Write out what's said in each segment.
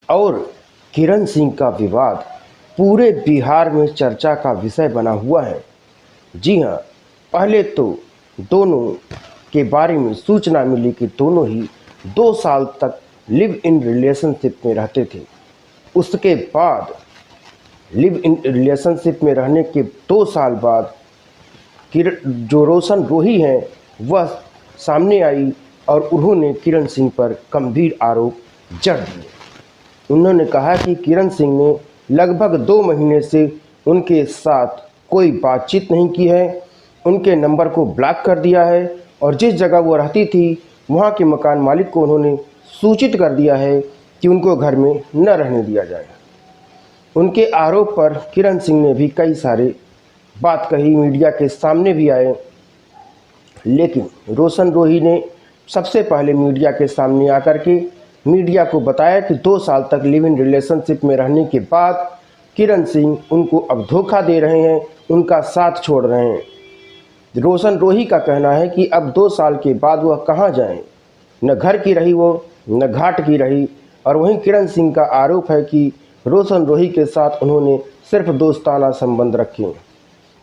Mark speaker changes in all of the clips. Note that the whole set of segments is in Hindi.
Speaker 1: और किरण सिंह का विवाद पूरे बिहार में चर्चा का विषय बना हुआ है। जी हाँ, पहले तो दोनों के बारे में सूचना मिली कि दोनों ही 2 साल तक लिव इन रिलेशनशिप में रहते थे। उसके बाद लिव इन रिलेशनशिप में रहने के 2 साल बाद जो रोशन रोही हैं वह सामने आई और उन्होंने किरण सिंह पर गंभीर आरोप जड़ दिए। उन्होंने कहा कि किरण सिंह ने लगभग 2 महीने से उनके साथ कोई बातचीत नहीं की है, उनके नंबर को ब्लॉक कर दिया है और जिस जगह वो रहती थी वहाँ के मकान मालिक को उन्होंने सूचित कर दिया है कि उनको घर में न रहने दिया जाए। उनके आरोप पर किरण सिंह ने भी कई सारे बात कही, मीडिया के सामने भी आए, लेकिन रोशन रोही ने सबसे पहले मीडिया के सामने आकर के मीडिया को बताया कि 2 साल तक लिव इन रिलेशनशिप में रहने के बाद किरण सिंह उनको अब धोखा दे रहे हैं, उनका साथ छोड़ रहे हैं। रोशन रोही का कहना है कि अब 2 साल के बाद वह कहाँ जाएं, न घर की रही वो, न घाट की रही। और वहीं किरण सिंह का आरोप है कि रोशन रोही के साथ उन्होंने सिर्फ दोस्ताना संबंध रखे।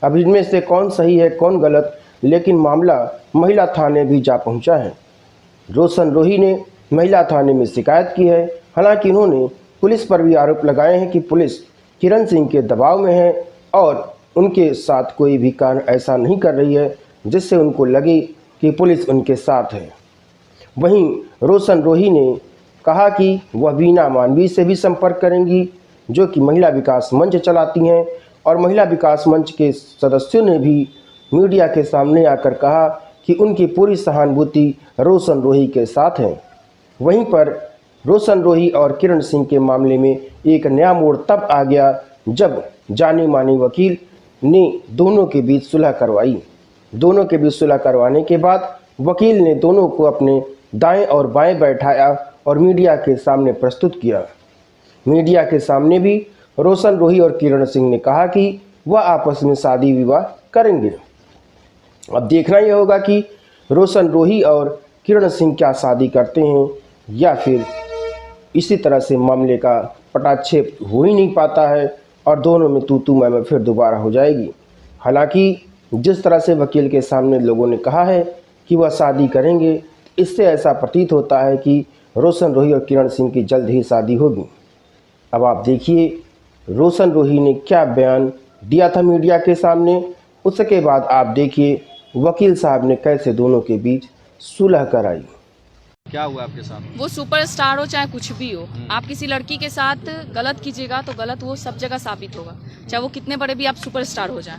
Speaker 1: अब इनमें से कौन सही है कौन गलत, लेकिन मामला महिला थाने भी जा पहुंचा है। रोशन रोही ने महिला थाने में शिकायत की है। हालांकि उन्होंने पुलिस पर भी आरोप लगाए हैं कि पुलिस किरण सिंह के दबाव में है और उनके साथ कोई भी कारण ऐसा नहीं कर रही है जिससे उनको लगे कि पुलिस उनके साथ है। वहीं रोशन रोही ने कहा कि वह वीना मानवी से भी संपर्क करेंगी, जो कि महिला विकास मंच चलाती हैं, और महिला विकास मंच के सदस्यों ने भी मीडिया के सामने आकर कहा कि उनकी पूरी सहानुभूति रोशन रोही के साथ है। वहीं पर रोशन रोही और किरण सिंह के मामले में एक नया मोड़ तब आ गया जब जाने माने वकील ने दोनों के बीच सुलह करवाई। दोनों के बीच सुलह करवाने के बाद वकील ने दोनों को अपने दाएं और बाएं बैठाया और मीडिया के सामने प्रस्तुत किया। मीडिया के सामने भी रोशन रोही और किरण सिंह ने कहा कि वह आपस में शादी विवाह करेंगे। अब देखना यह होगा कि रोशन रोही और किरण सिंह क्या शादी करते हैं या फिर इसी तरह से मामले का पटाक्षेप हो ही नहीं पाता है और दोनों में तू मैं फिर दोबारा हो जाएगी। हालांकि जिस तरह से वकील के सामने लोगों ने कहा है कि वह शादी करेंगे, इससे ऐसा प्रतीत होता है कि रोशन रोही और किरण सिंह की जल्द ही शादी होगी। अब आप देखिए रोशन रोही ने क्या बयान दिया था मीडिया के सामने, उसके बाद आप देखिए वकील साहब ने कैसे दोनों के बीच सुलह कराई।
Speaker 2: क्या हुआ आपके साथ?
Speaker 3: वो सुपरस्टार हो चाहे कुछ भी हो, आप किसी लड़की के साथ गलत कीजिएगा तो गलत वो सब जगह साबित होगा, चाहे वो कितने बड़े भी आप सुपरस्टार हो जाए।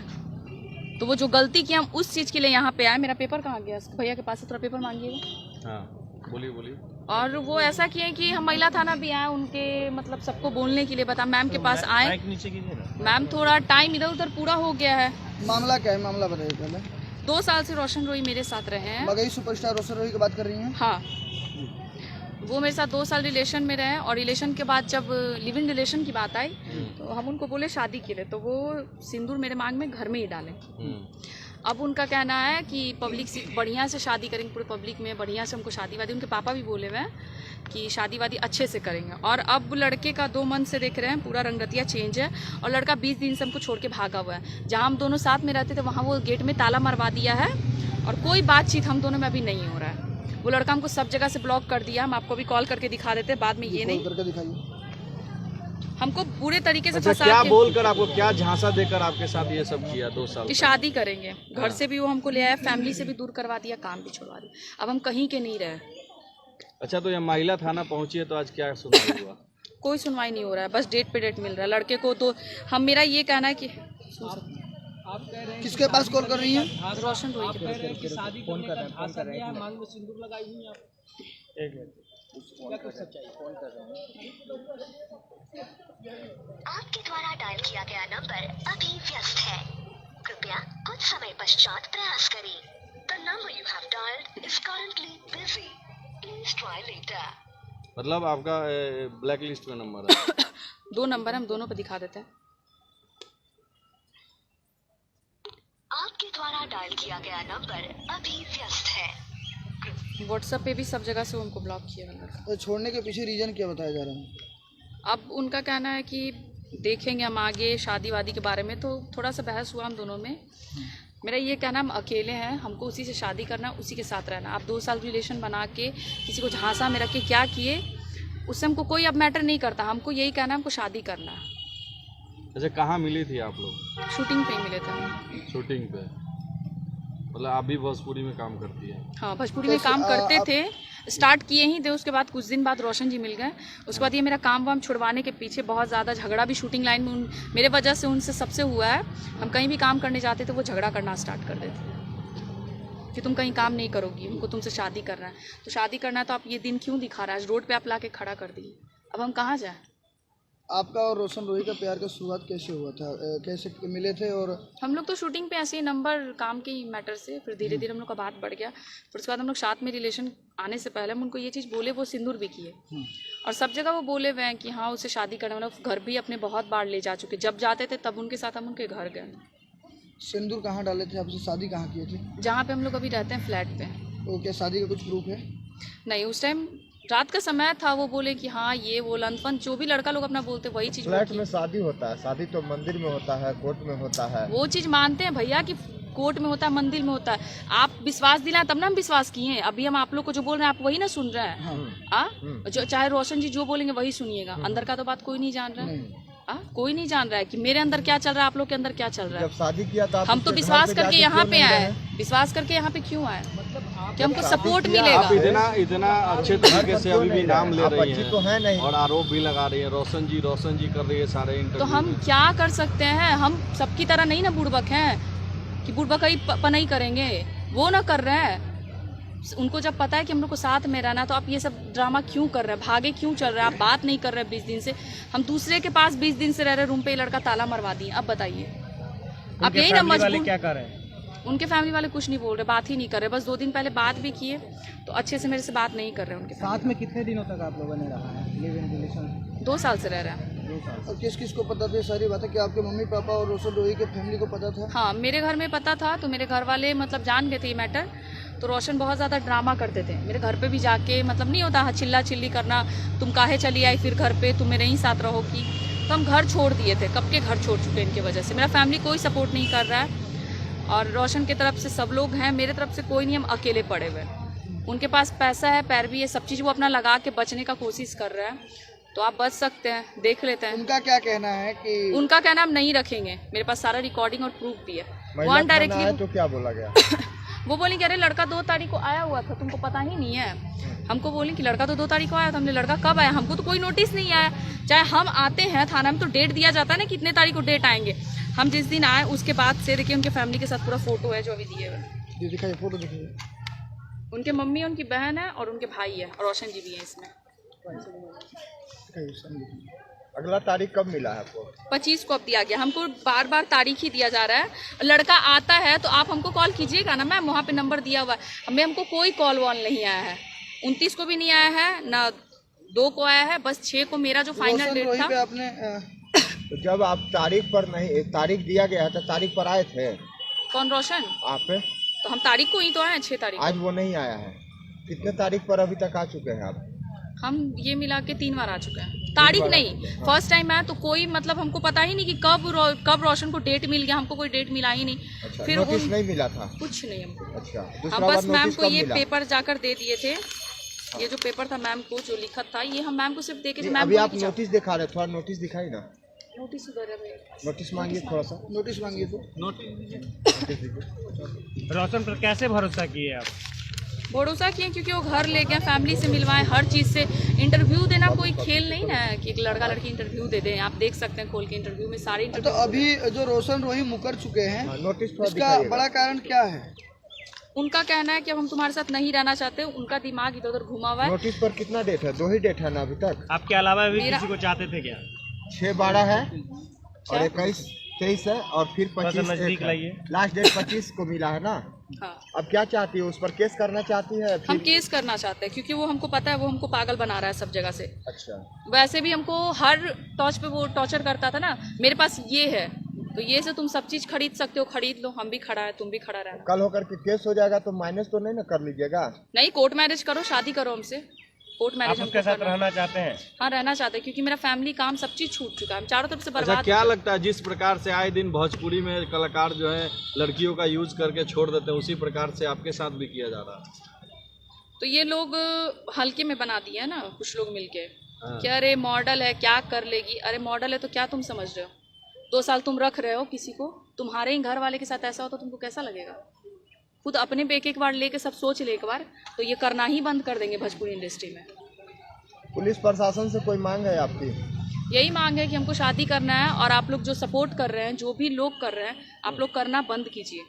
Speaker 3: तो वो जो गलती की हम उस चीज़ के लिए यहाँ पे आए। मेरा पेपर कहाँ गया? भैया के पास से थोड़ा पेपर मांगिएगा।
Speaker 2: हाँ बोलिए।
Speaker 3: और वो ऐसा किए कि हम महिला थाना भी आए, उनके मतलब सबको बोलने के लिए बता मैम के पास आए। मैम थोड़ा टाइम इधर उधर पूरा हो गया है।
Speaker 4: मामला क्या है? मामला बताइए पहले।
Speaker 3: 2 साल से रोशन रोही मेरे साथ रहे हैं।
Speaker 4: मगई सुपरस्टार रोशन रोही की बात कर रही हैं?
Speaker 3: हाँ, वो मेरे साथ 2 साल रिलेशन में रहे और रिलेशन के बाद जब लिव इन रिलेशन की बात आई तो हम उनको बोले शादी के लिए, तो वो सिंदूर मेरे मांग में घर में ही डाले। अब उनका कहना है कि पब्लिक से बढ़िया से शादी करेंगे, पूरे पब्लिक में बढ़िया से हमको शादी वादी, उनके पापा भी बोले हुए हैं कि शादी वादी अच्छे से करेंगे। और अब लड़के का 2 मंथ से देख रहे हैं पूरा रंगरतिया चेंज है और लड़का 20 दिन से हमको छोड़ के भागा हुआ है। जहाँ हम दोनों साथ में रहते थे वहाँ वो गेट में ताला मरवा दिया है और कोई बातचीत हम दोनों में अभी नहीं हो रहा है। वो लड़का हमको सब जगह से ब्लॉक कर दिया। हम आपको भी कॉल करके दिखा देते बाद में, ये नहीं
Speaker 4: करके दिखाइए।
Speaker 3: हमको पूरे तरीके से
Speaker 2: अच्छा,
Speaker 3: फंसा
Speaker 2: क्या
Speaker 3: के
Speaker 2: बोलकर आपको क्या झांसा देकर आपके साथ ये सब किया 2 साल
Speaker 3: कि शादी करेंगे। घर से भी वो हमको ले आया, फैमिली से भी दूर करवा दिया, काम भी छुड़वा दिया। अब हम कहीं के नहीं रहे।
Speaker 2: अच्छा, तो ये महिला थाना पहुंची है तो आज क्या सुनवाई हुआ?
Speaker 3: कोई सुनवाई नहीं हो रहा है, बस डेट पे डेट मिल रहा है लड़के को। तो हम मेरा ये कहना है कि
Speaker 4: किसके पास कॉल कर रही हैं?
Speaker 3: रोशन रोही के पास।
Speaker 5: आपके द्वारा डायल किया गया नंबर अभी व्यस्त है, कृपया कुछ समय पश्चात प्रयास करें। The number you have dialed is currently busy. Please try later.
Speaker 2: मतलब आपका ब्लैक लिस्ट में नंबर है?
Speaker 3: 2 नंबर हम दोनों पे दिखा देते हैं।
Speaker 5: आपके द्वारा डायल किया गया नंबर अभी व्यस्त है।
Speaker 3: व्हाट्सएप पे भी सब जगह से उनको ब्लॉक किया है।
Speaker 4: तो छोड़ने के पीछे रीजन क्या बताया जा रहा है?
Speaker 3: अब उनका कहना है कि देखेंगे हम आगे शादी वादी के बारे में, तो थोड़ा सा बहस हुआ हम दोनों में। मेरा ये कहना, हम अकेले हैं, हमको उसी से शादी करना, उसी के साथ रहना। आप 2 साल रिलेशन बना के किसी को झांसा में रख के क्या किए, उससे हमको कोई अब मैटर नहीं करता। हमको यही कहना है, हमको शादी करना है।
Speaker 2: अच्छा, कहाँ मिली थी आप लोग?
Speaker 3: शूटिंग पे ही मिले थे।
Speaker 2: शूटिंग पे? मतलब आप भी भोजपुरी में काम करती है?
Speaker 3: हाँ, भोजपुरी में काम करते थे, स्टार्ट किए ही थे। उसके बाद कुछ दिन बाद रोशन जी मिल गए। उसके बाद ये मेरा काम वाम छुड़वाने के पीछे बहुत ज़्यादा झगड़ा भी शूटिंग लाइन में मेरे वजह से उनसे सबसे हुआ है। हम कहीं भी काम करने जाते थे, वो झगड़ा करना स्टार्ट कर देते कि तुम कहीं काम नहीं करोगी, हमको तुमसे शादी करना है। तो शादी करना है तो आप ये दिन क्यों दिखा रहा है? आज रोड पे आप ला के खड़ा कर दिए, अब हम कहाँ जाएँ?
Speaker 4: आपका और रोशन रोही का प्यार का शुरुआत कैसे हुआ था, कैसे मिले थे? और
Speaker 3: हम लोग तो शूटिंग पे ऐसे ही नंबर काम के ही मैटर से, फिर धीरे धीरे हम लोग का बात बढ़ गया। फिर उसके बाद हम लोग साथ में रिलेशन आने से पहले हम उनको ये चीज़ बोले, वो सिंदूर भी किए और सब जगह वो बोले हुए हैं कि हाँ उसे शादी करने वाला। घर भी अपने बहुत बार ले जा चुके, जब जाते थे तब उनके साथ हम उनके घर गए।
Speaker 4: सिंदूर कहाँ डाले थे? आपसे शादी कहाँ किए थे?
Speaker 3: जहाँ पे हम लोग अभी रहते हैं फ्लैट पे।
Speaker 4: तो क्या शादी का कुछ प्रूफ है?
Speaker 3: नहीं, उस टाइम रात का समय था, वो बोले कि हाँ ये वो लनफन जो भी लड़का लोग अपना बोलते वही चीज़।
Speaker 6: फ्लैट में शादी होता है, शादी तो मंदिर में होता है, कोर्ट में होता है।
Speaker 3: वो चीज़ मानते हैं भैया कि कोर्ट में होता है, मंदिर में होता है। आप विश्वास दिलाएं तब ना हम विश्वास किए। अभी हम आप लोग को जो बोल रहे हैं आप वही ना सुन रहे हैं। जो चाहे रोशन जी जो बोलेंगे वही सुनिएगा, अंदर का तो बात कोई नहीं जान रहा है। कोई नहीं जान रहा है कि मेरे अंदर क्या चल रहा है, आप लोग के अंदर क्या चल रहा है।
Speaker 6: जब शादी किया था
Speaker 3: हम तो विश्वास करके यहाँ पे आए, विश्वास करके यहाँ पे क्यों आए कि हमको सपोर्ट मिलेगा।
Speaker 2: आप इतना अच्छे तरीके से अभी भी नाम ले रही हैं
Speaker 6: तो है नहीं
Speaker 2: और आरोप भी लगा रही है, रोशन जी कर रही है सारे इंटरव्यू।
Speaker 3: तो हम क्या कर सकते हैं? हम सबकी तरह नहीं ना बुड़बक हैं कि बुड़बकाई पनई करेंगे, वो ना कर रहे हैं। उनको जब पता है कि हम लोग को साथ में रहना, तो आप ये सब ड्रामा क्यों कर रहे हैं? भागे क्यों चल रहे हैं? आप बात नहीं कर रहे 20 दिन से। हम दूसरे के पास 20 दिन से रह रहे, रूम पे लड़का ताला मरवा दिए। अब बताइए, अब यही ना मजबूर। क्या कर रहे हैं उनके फैमिली वाले? कुछ नहीं बोल रहे, बात ही नहीं कर रहे। बस 2 दिन पहले बात भी किए तो अच्छे से मेरे से बात नहीं कर रहे उनके
Speaker 4: साथ में कितने दिनों तक आप लोगों ने रहा है? लिव इन रिलेशन
Speaker 3: 2 साल से रह रहे हैं।
Speaker 4: 2 साल। और किस किस को पता था सारी बातें? कि आपके मम्मी पापा और रोशन रोही के फैमिली को पता था?
Speaker 3: हाँ, मेरे घर में पता था, तो मेरे घर वाले मतलब जान गए थे ये मैटर। तो रोशन बहुत ज़्यादा ड्रामा करते थे मेरे घर पे भी जाके, मतलब नहीं होता चिल्ला चिल्ली करना, तुम काहे चली आई फिर घर पे, तुम मेरे ही साथ रहोगी। तो हम घर छोड़ दिए थे, कब के घर छोड़ चुके इनकी वजह से। मेरा फैमिली कोई सपोर्ट नहीं कर रहा है और रोशन की तरफ से सब लोग हैं, मेरे तरफ से कोई नहीं। हम अकेले पड़े हुए। उनके पास पैसा है, पैरवी है, सब चीज़ वो अपना लगा के बचने का कोशिश कर रहा है। तो आप बच सकते हैं, देख लेते हैं।
Speaker 4: उनका क्या कहना है? कि
Speaker 3: उनका कहना हम नहीं रखेंगे, मेरे पास सारा रिकॉर्डिंग और प्रूफ भी है। वो
Speaker 6: डायरेक्टली तो क्या बोला गया?
Speaker 3: वो बोली कि अरे लड़का 2 तारीख को आया हुआ था, तुमको पता ही नहीं है। हमको बोली कि लड़का तो 2 तारीख को आया था। हमने लड़का कब आया? हमको तो कोई नोटिस नहीं आया। चाहे हम आते हैं थाना में तो डेट दिया जाता है ना, कितने तारीख को डेट आएंगे। हम जिस दिन आए उसके बाद से देखिए उनके फैमिली के साथ पूरा फोटो है जो अभी दिए हुए।
Speaker 4: दिखाइए, फोटो दिखाइए।
Speaker 3: उनके मम्मी, उनकी बहन है और उनके भाई है और रोशन जी भी है इसमें।
Speaker 6: अगला तारीख कब मिला है आपको?
Speaker 3: 25 को अब दिया गया। हमको बार बार तारीख ही दिया जा रहा है। लड़का आता है तो आप हमको कॉल कीजिएगा ना मैम, वहाँ पे नंबर दिया हुआ है। हमें हमको कोई कॉल वॉल नहीं आया है। 29 को भी नहीं आया है ना, 2 को आया है, बस 6 को मेरा जो फाइनल डेट था।
Speaker 4: आपने
Speaker 6: तो जब आप तारीख पर नहीं, तारीख दिया गया था, तारीख पर आए थे?
Speaker 3: कौन? रोशन?
Speaker 6: आप?
Speaker 3: तो हम तारीख को ही तो आए हैं, 6 तारीख।
Speaker 6: आज वो नहीं आया है। कितने तारीख पर अभी तक आ चुके हैं आप?
Speaker 3: हम ये मिला के 3 बार आ चुके हैं। तारीख नहीं, फर्स्ट टाइम आया तो कोई मतलब हमको पता ही नहीं कि कब रोशन को डेट मिल गया। हमको कोई डेट मिला ही नहीं।
Speaker 6: अच्छा,
Speaker 3: फिर
Speaker 6: नोटिस नहीं मिला था?
Speaker 3: कुछ नहीं हमको।
Speaker 6: अच्छा,
Speaker 3: हम बस मैम को ये पेपर जाकर दे दिए थे। ये जो पेपर था मैम को जो लिखा था, ये हम मैम को सिर्फ दे के। मैम
Speaker 6: अभी आप नोटिस दिखा रहे, थोड़ा नोटिस दिखाई ना।
Speaker 3: नोटिस उधर है,
Speaker 6: नोटिस मांगिए, थोड़ा सा
Speaker 4: नोटिस मांगिए। तो
Speaker 7: रोशन पर कैसे भरोसा किए आप?
Speaker 3: भरोसा किए क्योंकि वो घर ले गए, फैमिली से मिलवाएं, हर चीज़ से। इंटरव्यू देना कोई खेल नहीं ना है कि एक लड़का लड़की इंटरव्यू दे दें। आप देख सकते हैं खोल के इंटरव्यू में सारे
Speaker 4: तो
Speaker 3: इंटरव्यू।
Speaker 4: अभी जो रोशन रोही मुकर चुके हैं,
Speaker 6: नोटिस
Speaker 4: इसका बड़ा कारण क्या है?
Speaker 3: उनका कहना है कि अब हम तुम्हारे साथ नहीं रहना चाहते। उनका दिमाग इधर उधर घुमा हुआ है।
Speaker 6: नोटिस पर कितना डेट है? 2 ही डेट है ना अभी तक?
Speaker 7: आपके अलावा भी किसी को चाहते थे क्या?
Speaker 6: 6/12 है और 21-23 है और फिर 25
Speaker 7: नजदीक लाइए।
Speaker 6: लास्ट डेट 25 को मिला है ना।
Speaker 3: हाँ।
Speaker 6: अब क्या चाहती है? उस पर केस करना चाहती है?
Speaker 3: हम केस करना चाहते हैं क्योंकि वो हमको पता है वो हमको पागल बना रहा है सब जगह से।
Speaker 6: अच्छा,
Speaker 3: वैसे भी हमको हर टॉच पे वो टॉर्चर करता था ना। मेरे पास ये है तो ये से तुम सब चीज खरीद सकते हो, खरीद लो। हम भी खड़ा है, तुम भी खड़ा रहना।
Speaker 6: कल होकर के केस हो जाएगा तो माइनस तो नहीं ना कर लीजिएगा?
Speaker 3: नहीं, कोर्ट मैरिज करो, शादी करो हमसे, कोर्ट मैरिज
Speaker 7: आप उसके साथ रहना चाहते हैं?
Speaker 3: हाँ, रहना चाहते हैं, क्योंकि मेरा फैमिली काम सब चीज़ छूट चुका है, हम चारों तरफ से
Speaker 2: अच्छा,
Speaker 3: बर्बाद।
Speaker 2: क्या लगता है जिस प्रकार से आए दिन भोजपुरी में कलाकार जो है लड़कियों का यूज करके छोड़ देते हैं, उसी प्रकार से आपके साथ भी किया जा रहा है?
Speaker 3: तो ये लोग हल्के में बना दिया है ना, कुछ लोग मिलके
Speaker 2: हाँ।
Speaker 3: कि अरे मॉडल है क्या कर लेगी, अरे मॉडल है तो क्या तुम समझ रहे हो, 2 साल तुम रख रहे हो किसी को, तुम्हारे ही घर वाले के साथ ऐसा हो तो तुमको कैसा लगेगा? खुद अपने पे एक बार लेके सब सोच ले एक बार, तो ये करना ही बंद कर देंगे भोजपुरी इंडस्ट्री में।
Speaker 6: पुलिस प्रशासन से कोई मांग है आपकी?
Speaker 3: यही मांग है कि हमको शादी करना है, और आप लोग जो सपोर्ट कर रहे हैं, जो भी लोग कर रहे हैं, आप लोग करना बंद कीजिए।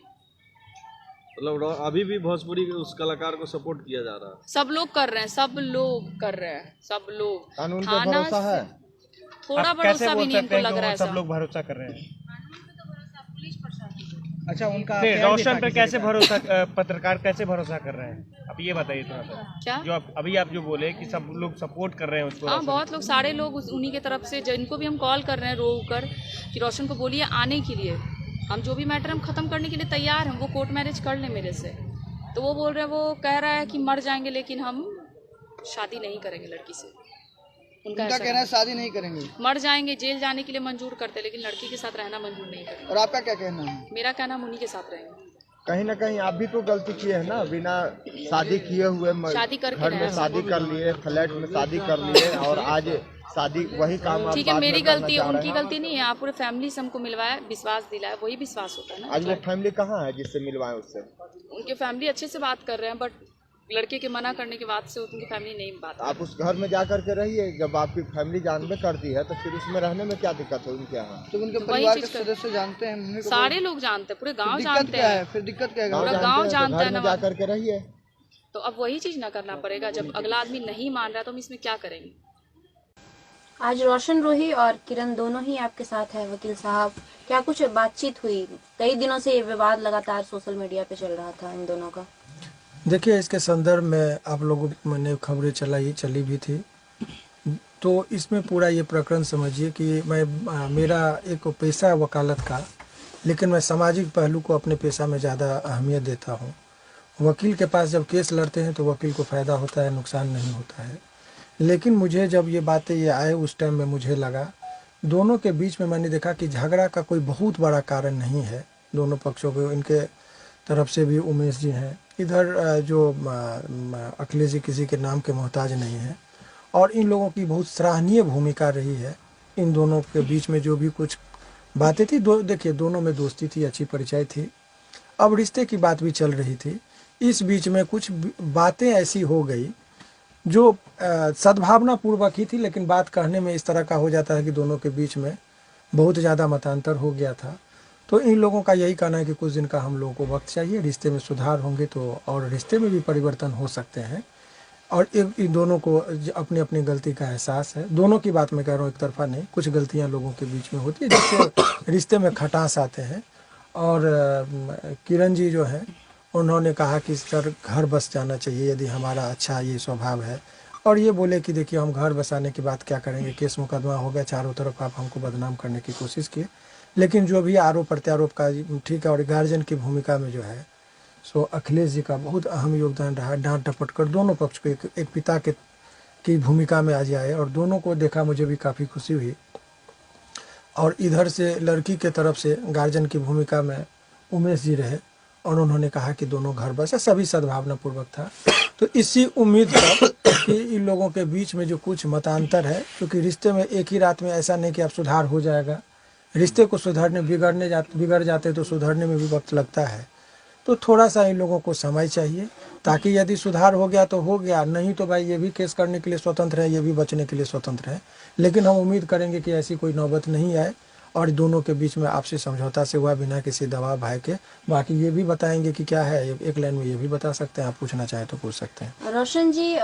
Speaker 2: मतलब अभी भी भोजपुरी के उस कलाकार को सपोर्ट किया जा रहा है?
Speaker 3: सब लोग कर रहे हैं, सब लोग कर रहे हैं, सब लोग।
Speaker 6: कानून पे भरोसा है?
Speaker 3: थोड़ा
Speaker 7: आप कैसे
Speaker 3: भरोसा भी
Speaker 7: बोल
Speaker 3: नहीं
Speaker 7: सकते
Speaker 3: इनको
Speaker 7: हैं
Speaker 3: लग
Speaker 7: कि
Speaker 3: रहा है
Speaker 7: वो सब
Speaker 3: ऐसा।
Speaker 7: लोग भरोसा कर रहे हैं?
Speaker 4: अच्छा, उनका
Speaker 7: नहीं,
Speaker 4: affair भी
Speaker 7: रोशन
Speaker 4: था
Speaker 7: पर
Speaker 4: किसी
Speaker 7: कैसे
Speaker 4: के
Speaker 7: भरोसा, पत्रकार कैसे भरोसा कर रहे हैं? अब ये बताइए थोड़ा सा।
Speaker 3: क्या?
Speaker 7: जो अभी आप जो बोले कि सब लोग सपोर्ट कर रहे हैं उसको।
Speaker 3: हाँ,
Speaker 7: रोशन
Speaker 3: बहुत लोग, सारे लोग उन्हीं के तरफ से, जिनको भी हम कॉल कर रहे हैं रो कर कि रोशन को बोलिए आने के लिए, हम जो भी मैटर हम ख़त्म करने के लिए तैयार हैं, वो कोर्ट मैरिज कर ले मेरे से। तो वो बोल रहे हैं, वो कह रहा है कि मर जाएंगे लेकिन हम शादी नहीं करेंगे लड़की से। उनका
Speaker 4: उनका
Speaker 3: ऐसा
Speaker 4: कहना है शादी नहीं करेंगे,
Speaker 3: मर जाएंगे, जेल जाने के लिए मंजूर करते, लेकिन लड़की के साथ रहना मंजूर नहीं करते।
Speaker 4: और आपका क्या कहना है?
Speaker 3: मेरा कहना हम उन्हीं के साथ रहेंगे।
Speaker 6: कहीं ना कहीं आप भी तो गलती किए हैं ना, बिना शादी किए हुए
Speaker 3: शादी करके
Speaker 6: घर में
Speaker 3: रहे हैं।
Speaker 6: शादी कर लिए, फ्लैट में शादी कर लिए, और आज शादी वही काम आप
Speaker 3: ठीक है,
Speaker 6: बाद
Speaker 3: मेरी
Speaker 6: में करना
Speaker 3: गलती है,
Speaker 6: चाह रहे
Speaker 3: उनकी
Speaker 6: हैं।
Speaker 3: गलती नहीं है। आप पूरे फैमिली से हमको मिलवाया, विश्वास दिलाया, वही विश्वास होता है ना।
Speaker 6: आज वो फैमिली कहाँ है जिससे मिलवाए उससे?
Speaker 3: उनके फैमिली अच्छे से बात कर रहे हैं, बट लड़के के मना करने के बाद से उनकी फैमिली नहीं बात।
Speaker 6: आप उस घर में जा करके रहिए, जब आपकी फैमिली जानबे करती है तो फिर उसमें रहने में क्या दिक्कत है उनके यहाँ?
Speaker 4: तो उनके
Speaker 3: वही
Speaker 4: परिवार के
Speaker 3: चीज़ कर-
Speaker 4: सदस्य जानते हैं मम्मी को?
Speaker 3: सारे लोग जानते हैं, पूरे गांव
Speaker 4: दिक्कत
Speaker 3: जानते
Speaker 4: क्या है
Speaker 3: हैं।
Speaker 4: फिर? दिक्कत क्या है?
Speaker 3: पूरा
Speaker 4: गाँव
Speaker 3: गांव
Speaker 6: तो
Speaker 3: जानता
Speaker 6: घर
Speaker 3: है
Speaker 6: में
Speaker 3: ना
Speaker 6: जा
Speaker 3: बात।
Speaker 6: करके रहिए।
Speaker 3: तो अब वही चीज ना करना पड़ेगा, जब अगला आदमी नहीं मान रहा तो हम इसमें क्या करेंगे?
Speaker 8: आज रोशन रोही और किरण दोनों ही आपके साथ है वकील साहब, क्या कुछ बातचीत हुई? कई दिनों से ये विवाद लगातार सोशल मीडिया पे चल रहा था इन दोनों का।
Speaker 9: देखिए, इसके संदर्भ में आप लोगों मैंने खबरें चली भी थी, तो इसमें पूरा ये प्रकरण समझिए कि मेरा एक पेशा वकालत का, लेकिन मैं सामाजिक पहलू को अपने पेशा में ज़्यादा अहमियत देता हूँ। वकील के पास जब केस लड़ते हैं तो वकील को फ़ायदा होता है, नुकसान नहीं होता है। लेकिन मुझे जब ये बातें ये आए उस टाइम में मुझे लगा, दोनों के बीच में मैंने देखा कि झगड़ा का कोई बहुत बड़ा कारण नहीं है। दोनों पक्षों को, इनके तरफ से भी उमेश जी हैं, इधर जो अखिलेश जी किसी के नाम के मोहताज नहीं है, और इन लोगों की बहुत सराहनीय भूमिका रही है। इन दोनों के बीच में जो भी कुछ बातें थी, देखिए दोनों में दोस्ती थी, अच्छी परिचय थी, अब रिश्ते की बात भी चल रही थी। इस बीच में कुछ बातें ऐसी हो गई जो सद्भावना पूर्वक ही थी, लेकिन बात कहने में इस तरह का हो जाता है कि दोनों के बीच में बहुत ज़्यादा मतांतर हो गया था। तो इन लोगों का यही कहना है कि कुछ दिन का हम लोगों को वक्त चाहिए, रिश्ते में सुधार होंगे तो, और रिश्ते में भी परिवर्तन हो सकते हैं। और इन दोनों को अपनी अपनी गलती का एहसास है। दोनों की बात मैं कह रहा हूँ, एक तरफा नहीं, कुछ गलतियाँ लोगों के बीच में होती है जिससे रिश्ते में खटास आते हैं। और किरण जी जो हैं, उन्होंने कहा कि सर घर बस जाना चाहिए यदि हमारा अच्छा ये स्वभाव है, और ये बोले कि देखिए हम घर बसाने की बात क्या करेंगे, केस मुकदमा हो गया, चारों तरफ आप हमको बदनाम करने की कोशिश किए। लेकिन जो भी आरोप प्रत्यारोप का ठीक है, और गार्जियन की भूमिका में जो है सो अखिलेश जी का बहुत अहम योगदान रहा। डांट डपट कर दोनों पक्ष को एक पिता की भूमिका में आ जाए, और दोनों को देखा मुझे भी काफ़ी खुशी हुई। और इधर से लड़की के तरफ से गार्जियन की भूमिका में उमेश जी रहे, और उन्होंने कहा कि दोनों घर बसे, सभी सद्भावना पूर्वक था। तो इसी उम्मीद पर कि इन लोगों के बीच में जो कुछ मतांतर है, क्योंकि रिश्ते में एक ही रात में ऐसा नहीं कि अब सुधार हो जाएगा, रिश्ते को सुधारने बिगड़ जाते तो सुधरने में भी वक्त लगता है। तो थोड़ा सा इन लोगों को समय चाहिए, ताकि यदि सुधार हो गया तो हो गया, नहीं तो भाई ये भी केस करने के लिए स्वतंत्र है, ये भी बचने के लिए स्वतंत्र है। लेकिन हम उम्मीद करेंगे कि ऐसी कोई नौबत नहीं आए, और दोनों के बीच में आपसी समझौता से हुआ, बिना किसी दबाव भय के। बाकी ये भी बताएंगे कि क्या है, एक लाइन में ये भी बता सकते हैं, आप पूछना चाहें तो पूछ सकते हैं।
Speaker 8: रोशन जी,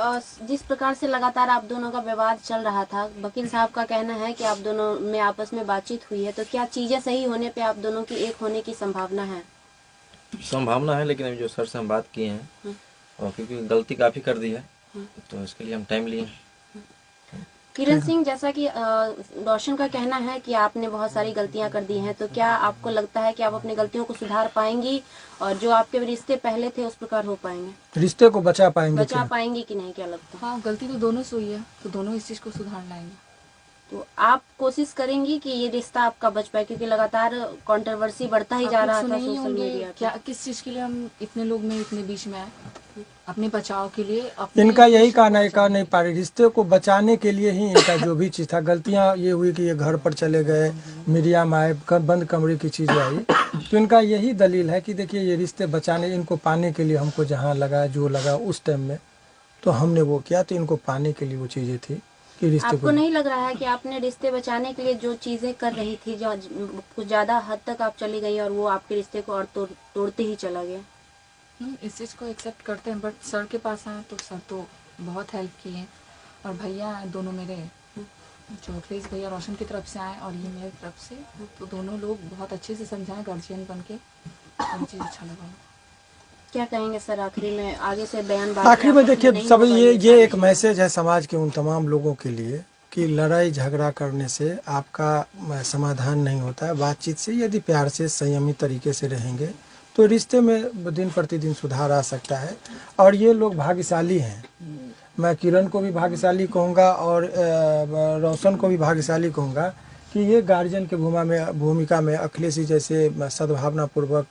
Speaker 8: जिस प्रकार से लगातार आप दोनों का विवाद चल रहा था, वकील साहब का कहना है कि आप दोनों में आपस में बातचीत हुई है, तो क्या चीजें सही होने पे आप दोनों की एक होने की संभावना है?
Speaker 10: संभावना है, लेकिन अभी जो सर से हम बात किए हैं, और क्योंकि गलती काफ़ी कर दी है, तो इसके लिए हम टाइम लिए।
Speaker 8: किरण सिंह, जैसा कि रोशन का कहना है कि आपने बहुत सारी गलतियां कर दी हैं, तो क्या आपको लगता है कि आप अपनी गलतियों को सुधार पाएंगी और जो आपके रिश्ते पहले थे उस प्रकार हो पाएंगे,
Speaker 9: रिश्ते को बचा पाएंगे?
Speaker 8: बचा पाएंगी कि नहीं, क्या लगता है?
Speaker 3: हाँ, गलती तो दोनों से हुई है, तो दोनों इस चीज़ को सुधार लाएंगे।
Speaker 8: तो आप कोशिश करेंगी कि ये रिश्ता आपका बच पाए, क्योंकि लगातार कंट्रोवर्सी बढ़ता ही जा रहा था सोशल मीडिया पे।
Speaker 3: क्या किस चीज़ के लिए हम इतने लोग में इतने बीच में आए? अपने बचाव के लिए। अपने
Speaker 9: इनका यही कहना है, कह नहीं पा रही, रिश्ते को बचाने के लिए ही इनका जो भी चीज़ था। गलतियां ये हुई कि ये घर पर चले गए, मीडिया में आए, बंद कमरे की चीज़ें आई, तो इनका यही दलील है कि देखिए ये रिश्ते बचाने, इनको पाने के लिए हमको जहाँ लगा जो लगा उस टाइम में तो हमने वो किया, तो इनको पाने के लिए वो चीज़ें थी कि रिश्ते
Speaker 8: आपको नहीं लग रहा है कि आपने रिश्ते बचाने के लिए जो चीजें कर रही थी, जो कुछ ज्यादा हद तक आप चली गई और वो आपके रिश्ते को और तोड़ते ही चला गया?
Speaker 3: इस चीज़ को एक्सेप्ट करते हैं, बट सर के पास आए तो सर तो बहुत हेल्प किए, और भैया दोनों मेरे, जो अखिलेश भैया रोशन की तरफ से आए और ये मेरी तरफ से, तो दोनों लोग बहुत अच्छे से समझाए गार्जियन बन के, और चीज़ अच्छा लगा।
Speaker 8: क्या कहेंगे सर आखिरी में? आगे से बयान
Speaker 9: आखिरी में देखिए सब ये एक मैसेज है समाज के उन तमाम लोगों के लिए कि लड़ाई झगड़ा करने से आपका समाधान नहीं होता है। बातचीत से, यदि प्यार से संयमी तरीके से रहेंगे तो रिश्ते में दिन प्रतिदिन सुधार आ सकता है। और ये लोग भाग्यशाली हैं, मैं किरण को भी भाग्यशाली कहूँगा और रोशन को भी भाग्यशाली कहूँगा कि ये गार्जियन के भूमिका में अखिलेश जी जैसे सद्भावनापूर्वक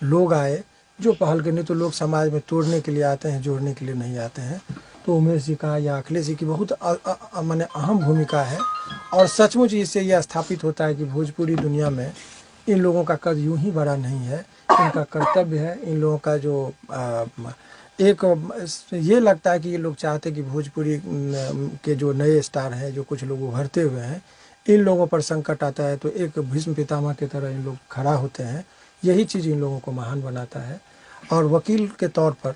Speaker 9: लोग आए जो पहल करने, तो लोग समाज में तोड़ने के लिए आते हैं, जोड़ने के लिए नहीं आते हैं। तो उमेश जी का या अखिलेश जी की बहुत माने अहम भूमिका है। और सचमुच इससे यह स्थापित होता है कि भोजपुरी दुनिया में इन लोगों का कद यूं ही बड़ा नहीं है, इनका कर्तव्य है। इन लोगों का जो एक ये लगता है कि ये लोग चाहते कि भोजपुरी के जो नए स्टार हैं, जो कुछ लोग उभरते हुए हैं, इन लोगों पर संकट आता है तो एक भीष्म पितामह की तरह इन लोग खड़ा होते हैं। यही चीज़ इन लोगों को महान बनाता है। और वकील के तौर पर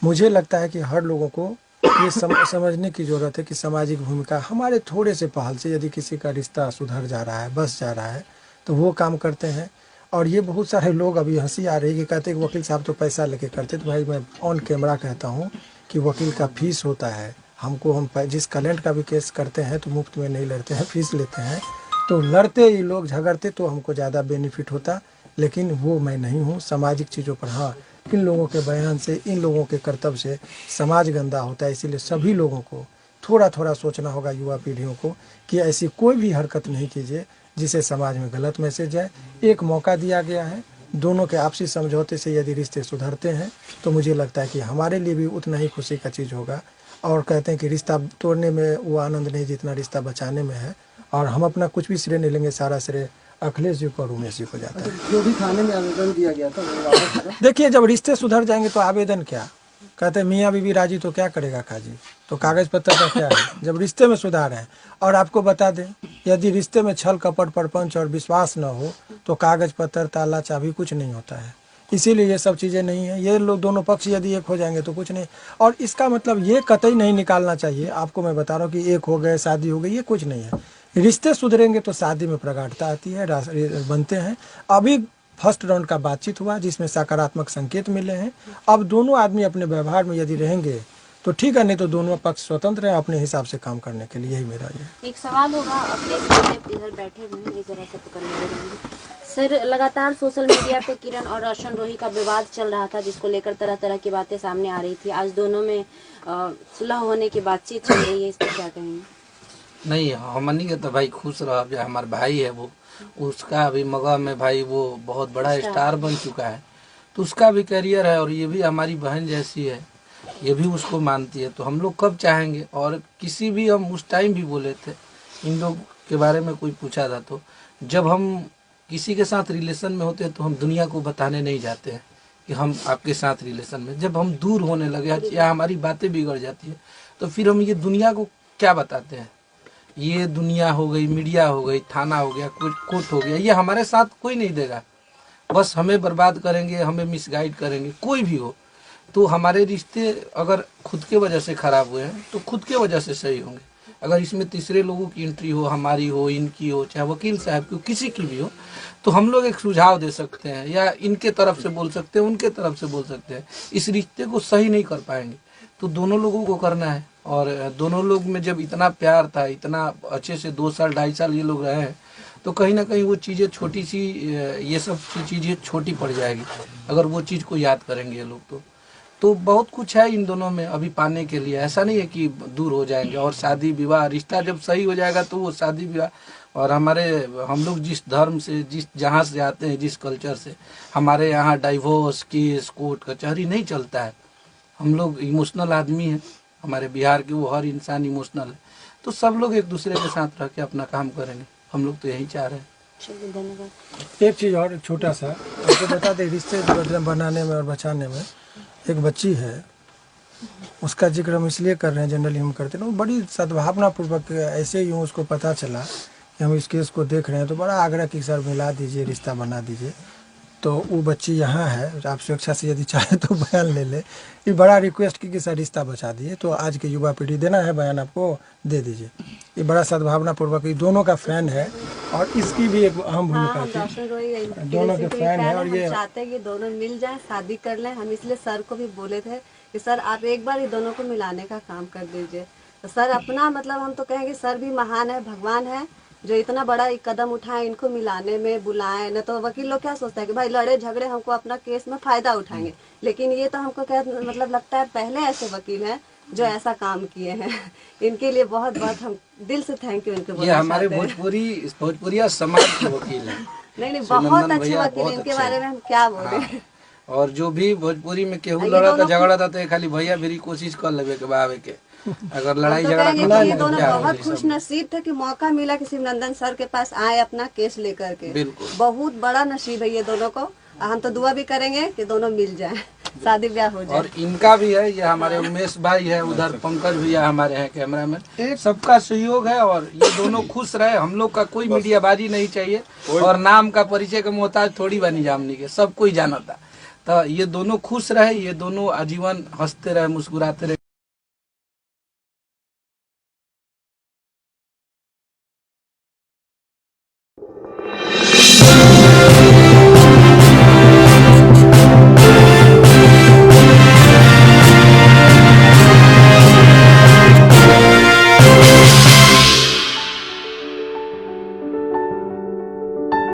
Speaker 9: मुझे लगता है कि हर लोगों को ये समझने की ज़रूरत है कि सामाजिक भूमिका हमारे थोड़े से पहल से यदि किसी का रिश्ता सुधर जा रहा है, बस जा रहा है, तो वो काम करते हैं। और ये बहुत सारे लोग, अभी हंसी आ रही है कि कहते हैं कि वकील साहब तो पैसा लेके करते, तो भाई मैं ऑन कैमरा कहता हूँ कि वकील का फीस होता है। हमको हम जिस क्लाइंट का भी केस करते हैं तो मुफ्त में नहीं लड़ते हैं, फीस लेते हैं। तो लड़ते ही लोग, झगड़ते तो हमको ज़्यादा बेनिफिट होता, लेकिन वो मैं नहीं हूँ। सामाजिक चीज़ों पर हाँ, इन लोगों के बयान से, इन लोगों के कर्तव्य से समाज गंदा होता है। इसीलिए सभी लोगों को थोड़ा थोड़ा सोचना होगा, युवा पीढ़ियों को, कि ऐसी कोई भी हरकत नहीं कीजिए जिसे समाज में गलत मैसेज जाए। एक मौका दिया गया है, दोनों के आपसी समझौते से यदि रिश्ते सुधरते हैं तो मुझे लगता है कि हमारे लिए भी उतना ही खुशी का चीज़ होगा। और कहते हैं कि रिश्ता तोड़ने में वो आनंद नहीं जितना रिश्ता बचाने में है। और हम अपना कुछ भी श्रेय नहीं लेंगे, सारा श्रेय अखिलेश जी को और उमेश जी को जाता है।
Speaker 4: जो भी थाने में आवेदन दिया गया था वो वापस आया?
Speaker 9: देखिए, जब रिश्ते सुधर जाएंगे तो आवेदन क्या, कहते हैं मियाँ बीवी राजी तो क्या करेगा काजी, तो कागज़ पत्तर का क्या है जब रिश्ते में सुधार है। और आपको बता दें, यदि रिश्ते में छल कपट परपंच और विश्वास न हो तो कागज़ पत्तर ताला चाबी कुछ नहीं होता है। इसीलिए ये सब चीज़ें नहीं है। ये लोग दोनों पक्ष यदि एक हो जाएंगे तो कुछ नहीं। और इसका मतलब ये कतई नहीं निकालना चाहिए, आपको मैं बता रहा हूँ कि एक हो गए, शादी हो गई, ये कुछ नहीं है। रिश्ते सुधरेंगे तो शादी में प्रगाढ़ता आती है, बनते हैं। अभी फर्स्ट राउंड का बातचीत हुआ जिसमें सकारात्मक संकेत मिले हैं। अब दोनों आदमी अपने व्यवहार में यदि रहेंगे तो ठीक है, नहीं तो दोनों पक्ष स्वतंत्र हैं अपने हिसाब से काम करने के लिए। यही मेरा ये
Speaker 8: एक सवाल होगा, अपने इधर बैठे हुए हैं, जरा सा पकड़ लेंगे सर। लगातार सोशल मीडिया पे किरण और रोशन रोही का विवाद चल रहा था, जिसको लेकर तरह तरह की बातें सामने आ रही थी। आज दोनों में सुलह होने की बातचीत चल रही है, इस पर क्या कहेंगे?
Speaker 10: नहीं, हमनी के तो भाई खुश रह, जो हमारा भाई है वो, उसका अभी मगह में भाई वो बहुत बड़ा स्टार बन चुका है, तो उसका भी करियर है। और ये भी हमारी बहन जैसी है, ये भी उसको मानती है। तो हम लोग कब चाहेंगे, और किसी भी, हम उस टाइम भी बोले थे, इन लोग के बारे में कोई पूछा था तो जब हम किसी के साथ रिलेशन में होते हैं तो हम दुनिया को बताने नहीं जाते हैं कि हम आपके साथ रिलेशन में। जब हम दूर होने लगे या हमारी बातें बिगड़ जाती है तो फिर हम ये दुनिया को क्या बताते हैं। ये दुनिया हो गई, मीडिया हो गई, थाना हो गया, कोर्ट हो गया, ये हमारे साथ कोई नहीं देगा। बस हमें बर्बाद करेंगे, हमें मिसगाइड करेंगे, कोई भी हो। तो हमारे रिश्ते अगर खुद के वजह से खराब हुए हैं तो खुद के वजह से सही होंगे। अगर इसमें तीसरे लोगों की एंट्री हो, हमारी हो, इनकी हो, चाहे वकील साहब की हो, किसी की भी हो, तो हम लोग एक सुझाव दे सकते हैं, या इनके तरफ से बोल सकते हैं, उनके तरफ से बोल सकते हैं। इस रिश्ते को सही नहीं कर पाएंगे तो दोनों लोगों को करना है। और दोनों लोग में जब इतना प्यार था, इतना अच्छे से 2 साल 2.5 साल ये लोग रहे हैं, तो कहीं ना कहीं वो चीज़ें छोटी सी, ये सब चीज़ें छोटी पड़ जाएगी अगर वो चीज़ को याद करेंगे ये लोग। तो बहुत कुछ है इन दोनों में अभी पाने के लिए, ऐसा नहीं है कि दूर हो जाएंगे। और शादी विवाह रिश्ता जब सही हो जाएगा तो वो शादी विवाह, और हम लोग जिस धर्म से, जहाँ से आते हैं, जिस कल्चर से, हमारे यहाँ डाइवोर्स केस कोर्ट कचहरी नहीं चलता है। हम लोग इमोशनल आदमी हैं, हमारे बिहार के वो हर इंसान इमोशनल है। तो सब लोग एक दूसरे के साथ रह के अपना काम करेंगे, हम लोग तो यही चाह रहे हैं।
Speaker 8: धन्यवाद।
Speaker 9: एक चीज़ और छोटा सा आपको बता दें, रिश्ते बनाने में और बचाने में एक बच्ची है, उसका जिक्र हम इसलिए कर रहे हैं, जनरली हम करते हैं, वो बड़ी सद्भावना पूर्वक, ऐसे ही उसको पता चला कि हम इस केस को देख रहे हैं तो बड़ा आग्रह कि सर मिला दीजिए, रिश्ता बना दीजिए। तो वो बच्ची यहाँ है, आप स्वेच्छा से यदि चाहे तो बयान ले ले। ये बड़ा रिक्वेस्ट की कि सर रिश्ता बचा दिए, तो आज की युवा पीढ़ी देना है बयान, आपको दे दीजिए। ये बड़ा सद्भावना पूर्वक, ये दोनों का फैन है और इसकी भी एक अहम भूमिका थी। दोनों के फैन है और ये
Speaker 11: चाहते हैं कि दोनों मिल जाएं, शादी कर लें। हम इसलिए सर को भी बोले थे कि सर आप एक बार ये दोनों को मिलाने का काम कर दीजिए। तो सर अपना मतलब हम तो कहेंगे सर भी महान है, भगवान है, जो इतना बड़ा एक कदम उठाए, इनको मिलाने में बुलाएं। न तो वकील लोग क्या सोचते हैं कि भाई लड़े झगड़े हमको अपना केस में फायदा उठाएंगे, लेकिन ये तो हमको क्या मतलब लगता है पहले ऐसे वकील हैं जो ऐसा काम किए हैं। इनके लिए बहुत बहुत हम दिल से थैंक यू इनको।
Speaker 10: ये हमारे भोजपुरिया समाज के वकील हैं।
Speaker 11: नहीं बहुत अच्छे वकील, इनके बारे में हम क्या बोले।
Speaker 10: और जो भी भोजपुरी में केहू लड़ा था झगड़ा था तो खाली भैया मेरी कोशिश कर लेवे के बावे के, अगर लड़ाई झगड़ा
Speaker 11: ये दोनों बहुत खुश नसीब थे कि मौका मिला कि शिवनंदन सर के पास आए अपना केस लेकर के। बहुत बड़ा नसीब है ये दोनों को। हम तो दुआ भी करेंगे कि दोनों मिल जाएं, शादी ब्याह हो जाए।
Speaker 10: और इनका भी है, ये हमारे उमेश भाई है, उधर पंकज भैया हमारे हैं कैमरामैन, सबका सहयोग है। और ये दोनों खुश रहे, हम लोग का कोई मीडियाबाजी नहीं चाहिए और नाम का परिचय का मोहताज थोड़ी बनी जामनी के, सब कोई जाना था। तो ये दोनों खुश रहे, ये दोनों आजीवन हंसते रहे, मुस्कुराते रहे।